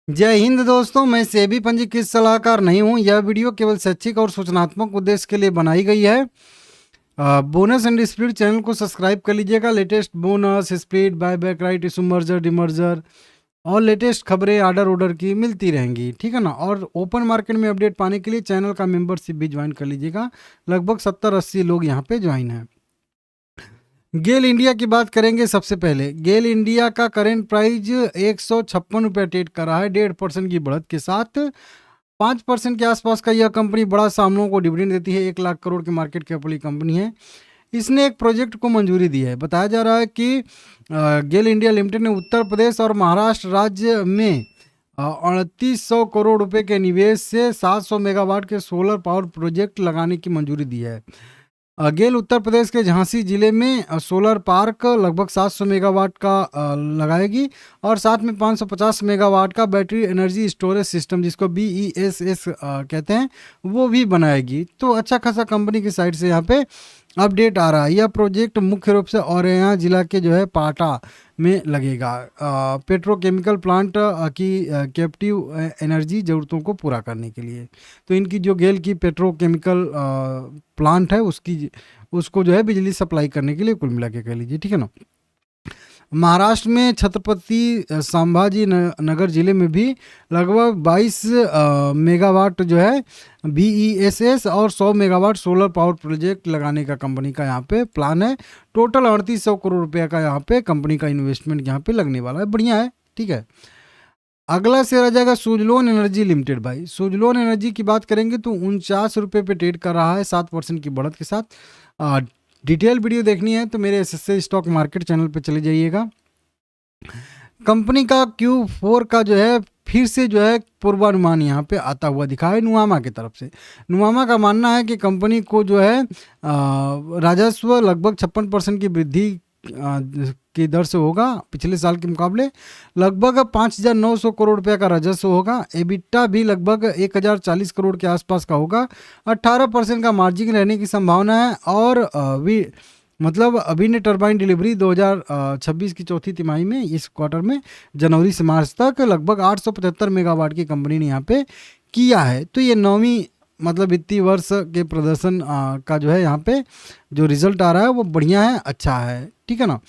जय हिंद दोस्तों, मैं सेबी पंजीकृत सलाहकार नहीं हूं। यह वीडियो केवल शैक्षिक और सूचनात्मक उद्देश्य के लिए बनाई गई है। बोनस एंड स्प्लिट चैनल को सब्सक्राइब कर लीजिएगा। Latest bonus, split, buyback, right issue, merger, demerger और लेटेस्ट खबरें ऑर्डर की मिलती रहेंगी, ठीक है ना। और ओपन मार्केट में अपडेट पाने के लिए चैनल का मेंबरशिप भी ज्वाइन कर लीजिएगा। लगभग 70-80 लोग यहाँ पे ज्वाइन हैं। गेल इंडिया की बात करेंगे। सबसे पहले गेल इंडिया का करेंट प्राइस 156 रुपये ट्रेड कर रहा है, 1.5% की बढ़त के साथ। 5% के आसपास का यह कंपनी बड़ा सामनों को डिविडेंड देती है। 1 लाख करोड़ की मार्केट कैप वाली कंपनी है। इसने एक प्रोजेक्ट को मंजूरी दी है। बताया जा रहा है कि गेल इंडिया लिमिटेड ने उत्तर प्रदेश और महाराष्ट्र राज्य में 3800 करोड़ रुपए के निवेश से 700 मेगावाट के सोलर पावर प्रोजेक्ट लगाने की मंजूरी दी है। गेल उत्तर प्रदेश के झांसी जिले में सोलर पार्क लगभग 700 मेगावाट का लगाएगी और साथ में 550 मेगावाट का बैटरी एनर्जी स्टोरेज सिस्टम, जिसको BESS कहते हैं, वो भी बनाएगी। तो अच्छा खासा कंपनी की साइड से यहाँ पे अपडेट आ रहा है। यह प्रोजेक्ट मुख्य रूप से औरैया जिला के जो है पाटा में लगेगा। पेट्रोकेमिकल प्लांट की कैप्टिव एनर्जी ज़रूरतों को पूरा करने के लिए। तो इनकी जो गेल की पेट्रोकेमिकल प्लांट है उसको जो है बिजली सप्लाई करने के लिए कुल मिला के कह लीजिए, ठीक है ना। महाराष्ट्र में छत्रपति संभाजी नगर जिले में भी लगभग 22 मेगावाट जो है BESS और 100 मेगावाट सोलर पावर प्रोजेक्ट लगाने का कंपनी का यहाँ पे प्लान है। टोटल 3800 करोड़ रुपया का यहाँ पे कंपनी का इन्वेस्टमेंट यहाँ पे लगने वाला है। बढ़िया है, ठीक है। अगला शेयर आ जाएगा सुजलोन एनर्जी लिमिटेड। भाई सुजलोन एनर्जी की बात करेंगे तो 49 रुपये पे ट्रेड कर रहा है, 7% की बढ़त के साथ। डिटेल वीडियो देखनी है तो मेरे SSA स्टॉक मार्केट चैनल पे चले जाइएगा। कंपनी का Q4 का जो है फिर से जो है पूर्वानुमान यहाँ पे आता हुआ दिखा है नुआमा की तरफ से। नुआमा का मानना है कि कंपनी को जो है राजस्व लगभग 56% की वृद्धि की दर से होगा पिछले साल के मुकाबले। लगभग 5,900 करोड़ रुपए का राजस्व होगा। एबिटा भी लगभग 1,040 करोड़ के आसपास का होगा। 18% का मार्जिन रहने की संभावना है। और मतलब अभी टरबाइन डिलीवरी 2026 की चौथी तिमाही में, इस क्वार्टर में जनवरी से मार्च तक लगभग 875 मेगावाट की कंपनी ने यहाँ पे किया है। तो ये 9वीं मतलब वित्तीय वर्ष के प्रदर्शन का जो है यहाँ पे जो रिजल्ट आ रहा है वो बढ़िया है, अच्छा है, ठीक है ना।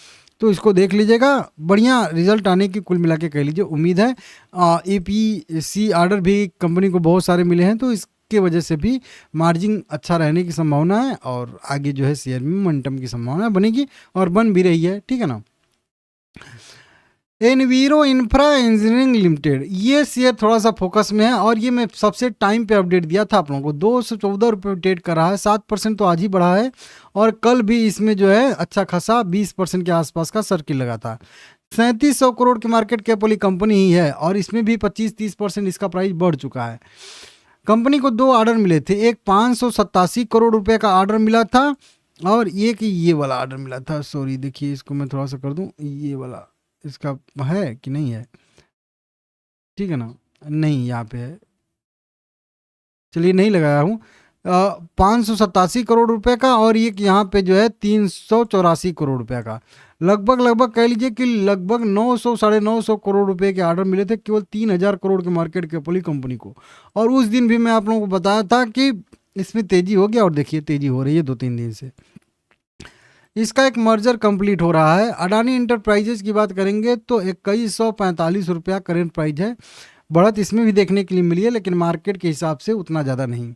तो इसको देख लीजिएगा। बढ़िया रिजल्ट आने की कुल मिला के कह लीजिए उम्मीद है। EPC ऑर्डर भी कंपनी को बहुत सारे मिले हैं, तो इसके वजह से भी मार्जिन अच्छा रहने की संभावना है और आगे जो है शेयर में मोमेंटम की संभावना बनेगी और बन भी रही है, ठीक है ना। एनवीरो इंफ्रा इंजीनियरिंग लिमिटेड, ये शेयर थोड़ा सा फोकस में है और ये मैं सबसे टाइम पे अपडेट दिया था आप लोगों को। 214 रुपये ट्रेड कर रहा है, 7% तो आज ही बढ़ा है और कल भी इसमें जो है अच्छा खासा 20% के आसपास का सर्किल लगा था। 3700 करोड़ की मार्केट कैप वाली कंपनी ही है और इसमें भी 25-30% इसका प्राइस बढ़ चुका है। कंपनी को 2 ऑर्डर मिले थे। एक 587 करोड़ रुपए का ऑर्डर मिला था और एक ये वाला ऑर्डर मिला था। सॉरी, देखिए इसको मैं थोड़ा सा कर दूं, ये वाला इसका है कि नहीं है, ठीक है ना। नहीं, यहाँ पे है, चलिए नहीं लगाया हूँ। 587 करोड़ रुपए का और एक यहाँ पे जो है 384 करोड़ रुपए का। लगभग कह लीजिए कि लगभग 900 साढ़े 900 करोड़ रुपए के ऑर्डर मिले थे केवल 3000 करोड़ के मार्केट कैप वाली कंपनी को। और उस दिन भी मैं आप लोगों को बताया था कि इसमें तेजी हो गया और देखिए तेजी हो रही है 2-3 दिन से। इसका एक मर्जर कंप्लीट हो रहा है। अडानी इंटरप्राइजेज की बात करेंगे तो 2145 रुपया करेंट प्राइस है। बढ़त इसमें भी देखने के लिए मिली है लेकिन मार्केट के हिसाब से उतना ज़्यादा नहीं।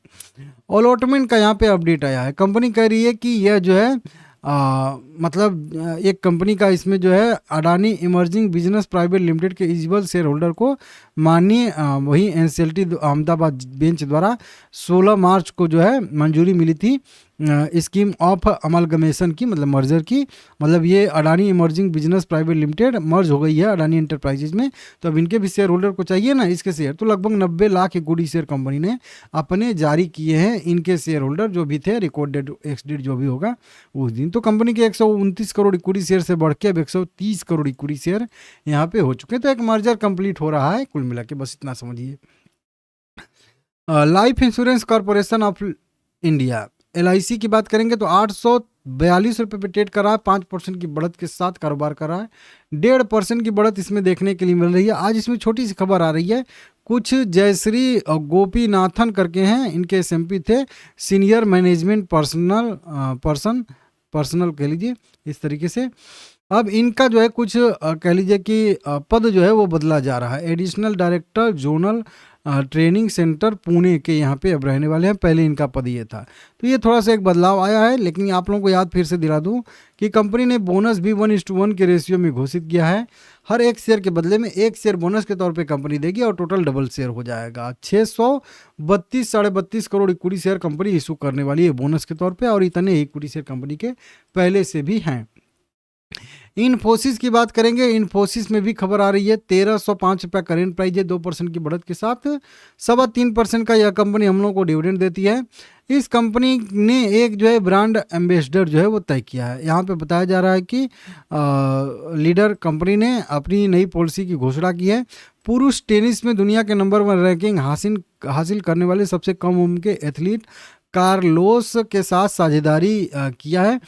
अलॉटमेंट का यहाँ पे अपडेट आया है। कंपनी कह रही है कि यह जो है मतलब एक कंपनी का इसमें जो है Adani emerging business private limited के इलिजिबल शेयर होल्डर को माननीय वही NCLT अहमदाबाद बेंच द्वारा 16 मार्च को जो है मंजूरी मिली थी स्कीम ऑफ अमलगमेशन की, मतलब मर्जर की। मतलब ये Adani emerging business private limited merge हो गई है अडानी इंटरप्राइजेज में। तो अब इनके भी शेयर होल्डर को चाहिए ना इसके शेयर। तो लगभग 90 लाख इक्विटी शेयर कंपनी ने अपने जारी किए हैं इनके शेयर होल्डर जो भी थे, रिकॉर्ड डेट एक्स डेट जो भी होगा उस दिन। तो कंपनी के 129 करोड़ इक्विटी शेयर से बढ़ के अब 130 करोड़ इक्विटी शेयर यहाँ पे हो चुके हैं। तो एक मर्जर कंप्लीट हो रहा है कुल मिला के, बस इतना समझिए। Life insurance corporation of India LIC की बात करेंगे तो 842 रुपये पे ट्रेड कर रहा है, 5% की बढ़त के साथ कारोबार कर रहा है। 1.5% की बढ़त इसमें देखने के लिए मिल रही है। आज इसमें छोटी सी खबर आ रही है, कुछ जयश्री गोपीनाथन करके हैं, इनके SMP थे, सीनियर मैनेजमेंट पर्सनल कह लीजिए इस तरीके से। अब इनका जो है कुछ कह लीजिए कि पद जो है वो बदला जा रहा है। Additional director zonal training centre Pune के यहाँ पे अब रहने वाले हैं, पहले इनका पद ये था। तो ये थोड़ा सा एक बदलाव आया है, लेकिन आप लोगों को याद फिर से दिला दूं कि कंपनी ने बोनस भी 1:1 के रेशियो में घोषित किया है। हर एक शेयर के बदले में एक शेयर बोनस के तौर पे कंपनी देगी और टोटल डबल शेयर हो जाएगा। 632 crore equity share company issue करने वाली है बोनस के तौर पे, और इतने इक्विटी शेयर कंपनी के पहले से भी हैं। इन्फोसिस की बात करेंगे, इन्फोसिस में भी खबर आ रही है, 1305 रुपया करेंट प्राइस है, 2% की बढ़त के साथ 3.25% का यह कंपनी हम लोगों को डिविडेंड देती है। इस कंपनी ने एक जो है ब्रांड एम्बेसडर जो है वो तय किया है। यहाँ पे बताया जा रहा है कि लीडर कंपनी ने अपनी नई पॉलिसी की घोषणा की है। पुरुष टेनिस में दुनिया के नंबर 1 रैंकिंग हासिल करने वाले सबसे कम उम्र के एथलीट कार्लोस के साथ साझेदारी किया है।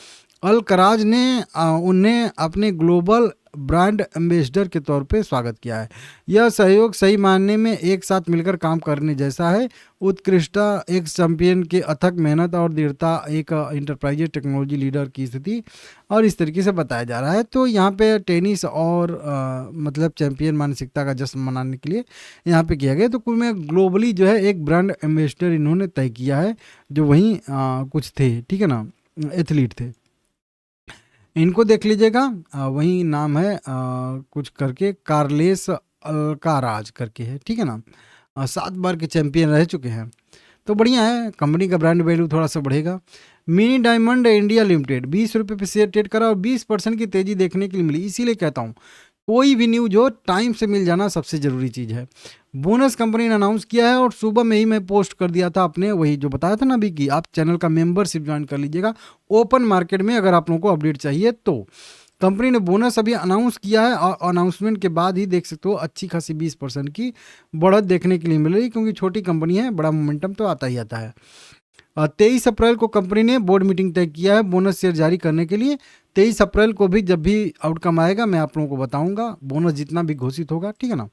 अलकराज ने उन्हें अपने ग्लोबल ब्रांड एम्बेसडर के तौर पे स्वागत किया है। यह सहयोग सही मायने में एक साथ मिलकर काम करने जैसा है। उत्कृष्टता एक चैंपियन के अथक मेहनत और दृढ़ता एक इंटरप्राइज टेक्नोलॉजी लीडर की स्थिति, और इस तरीके से बताया जा रहा है। तो यहाँ पे टेनिस और मतलब चैंपियन मानसिकता का जश्न मनाने के लिए यहाँ पे किया गया। तो कुल में ग्लोबली जो है एक ब्रांड एम्बेसडर इन्होंने तय किया है, जो वहीं कुछ थे, ठीक है ना, एथलीट थे। इनको देख लीजिएगा, वही नाम है कुछ करके कार्लेस अलकाराज करके है, ठीक है ना। 7 बार के चैंपियन रह चुके हैं, तो बढ़िया है, कंपनी का ब्रांड वैल्यू थोड़ा सा बढ़ेगा। मिनी डायमंड इंडिया लिमिटेड 20 रुपये पे शेयर ट्रेड करा और 20% की तेजी देखने के लिए मिली। इसीलिए कहता हूँ कोई भी न्यूज हो टाइम से मिल जाना सबसे ज़रूरी चीज़ है। बोनस कंपनी ने अनाउंस किया है और सुबह में ही मैं पोस्ट कर दिया था अपने, वही जो बताया था ना अभी कि आप चैनल का मेंबरशिप ज्वाइन कर लीजिएगा ओपन मार्केट में, अगर आप लोगों को अपडेट चाहिए तो। कंपनी ने बोनस अभी अनाउंस किया है और अनाउंसमेंट के बाद ही देख सकते हो अच्छी खासी 20% की बढ़त देखने के लिए मिल रही है, क्योंकि छोटी कंपनी है, बड़ा मोमेंटम तो आता ही आता है। 23 अप्रैल को कंपनी ने बोर्ड मीटिंग तय किया है बोनस शेयर जारी करने के लिए। 23 अप्रैल को भी जब भी आउटकम आएगा मैं आप लोगों को बताऊंगा, बोनस जितना भी घोषित होगा, ठीक है ना।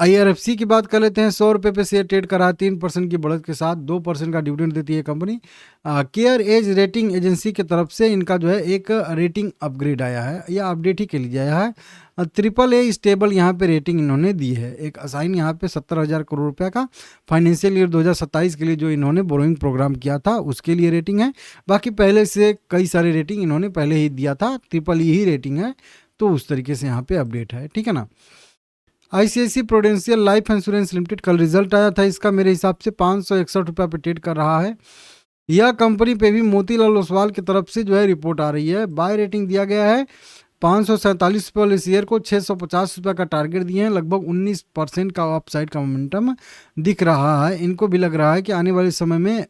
IRFC की बात कर लेते हैं। 100 रुपये पे शेयर ट्रेड करा, 3% की बढ़त के साथ 2% का डिविडेंड देती है company. Care edge rating agency की तरफ से इनका जो है एक रेटिंग अपग्रेड आया है, या अपडेट ही कह लीजिए आया है। AAA स्टेबल यहाँ पे रेटिंग इन्होंने दी है। एक असाइन यहाँ पे 70,000 करोड़ रुपये का फाइनेंशियल ईयर 2027 के लिए जो इन्होंने बोरोइंग प्रोग्राम किया था उसके लिए रेटिंग है। बाकी पहले से कई सारे रेटिंग इन्होंने पहले ही दिया था, AAA ही रेटिंग है, तो उस तरीके से यहाँ पे अपडेट है, ठीक है ना। ICICI prudential life insurance limited कल रिजल्ट आया था इसका, मेरे हिसाब से 561 रुपये पे ट्रेड कर रहा है। यह कंपनी पे भी मोतीलाल ओसवाल की तरफ से जो है रिपोर्ट आ रही है। बाय रेटिंग दिया गया है 547 रुपये वाले शेयर को 650 रुपये का टारगेट दिए हैं। लगभग 19% का अपसाइड का मोमेंटम दिख रहा है। इनको भी लग रहा है कि आने वाले समय में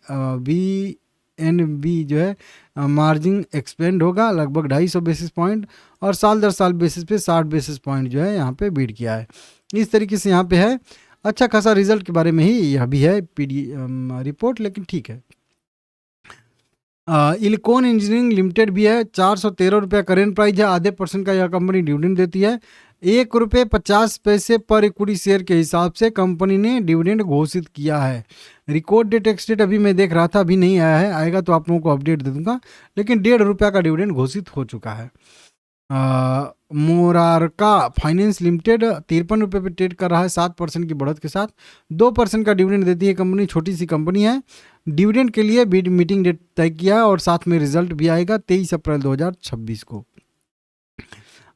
VNB जो है मार्जिन एक्सपेंड होगा लगभग 250 बेसिस पॉइंट, और साल दर साल बेसिस पे 60 बेसिस पॉइंट जो है यहाँ पे बीट किया है। इस तरीके से यहाँ पे है अच्छा खासा रिजल्ट के बारे में ही यह भी है रिपोर्ट, लेकिन ठीक है। इलकॉन इंजीनियरिंग लिमिटेड भी है, 413 रुपया करेंट प्राइस है, आधे % का यह कंपनी डिविडेंड देती है। 1.50 रुपये पर इक्विटी शेयर के हिसाब से कंपनी ने डिविडेंड घोषित किया है। रिकॉर्ड डेट एक्स डेट अभी मैं देख रहा था, अभी नहीं आया है, आएगा तो आप लोगों को अपडेट दे दूंगा, लेकिन 1.5 रुपया का डिविडेंड घोषित हो चुका है। मोरारका फाइनेंस लिमिटेड 53 रुपये पे ट्रेड कर रहा है, 7% की बढ़त के साथ 2% का डिविडेंड देती है कंपनी। छोटी सी कंपनी है। डिविडेंड के लिए मीटिंग डेट तय किया है और साथ में रिजल्ट भी आएगा 23 अप्रैल 2026 को।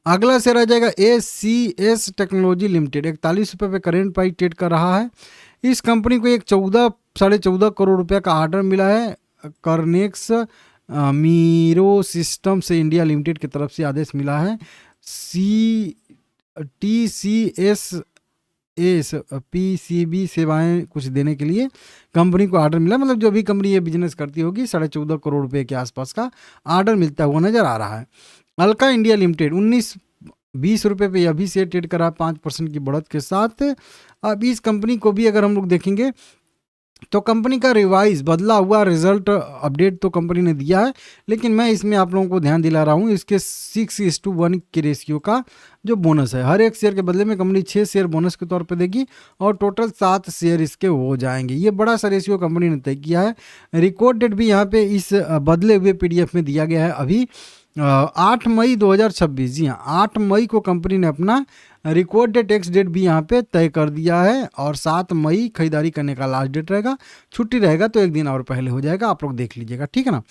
अगला शेयर आ जाएगा ACS टेक्नोलॉजी लिमिटेड, 41 रुपये पे करेंट प्राइस ट्रेड कर रहा है। इस कंपनी को एक 14.5 करोड़ रुपये का ऑर्डर मिला है। कर्नेक्स मीरो सिस्टम से इंडिया लिमिटेड की तरफ से आदेश मिला है। PCB सेवाएं कुछ देने के लिए कंपनी को ऑर्डर मिला, मतलब जो भी कंपनी ये बिजनेस करती होगी 14.5 करोड़ रुपए के आसपास का ऑर्डर मिलता हुआ नजर आ रहा है। अल्का इंडिया लिमिटेड 19-20 रुपये पे अभी से ट्रेड करा 5% की बढ़त के साथ। अब इस कंपनी को भी अगर हम लोग देखेंगे तो कंपनी का रिवाइज बदला हुआ रिजल्ट अपडेट तो कंपनी ने दिया है, लेकिन मैं इसमें आप लोगों को ध्यान दिला रहा हूँ इसके 6:1 के रेशियो का जो बोनस है। हर एक शेयर के बदले में कंपनी 6 शेयर बोनस के तौर पे देगी और टोटल 7 शेयर इसके हो जाएंगे। ये बड़ा सा रेशियो कंपनी ने तय किया है। रिकॉर्ड डेट भी यहाँ पे इस बदले हुए PDF में दिया गया है अभी 8 मई 2026। जी हाँ, 8 मई को कंपनी ने अपना रिकॉर्ड डेट एक्स डेट भी यहाँ पे तय कर दिया है और 7 मई खरीदारी करने का लास्ट डेट रहेगा। छुट्टी रहेगा तो एक दिन और पहले हो जाएगा, आप लोग देख लीजिएगा, ठीक है ना।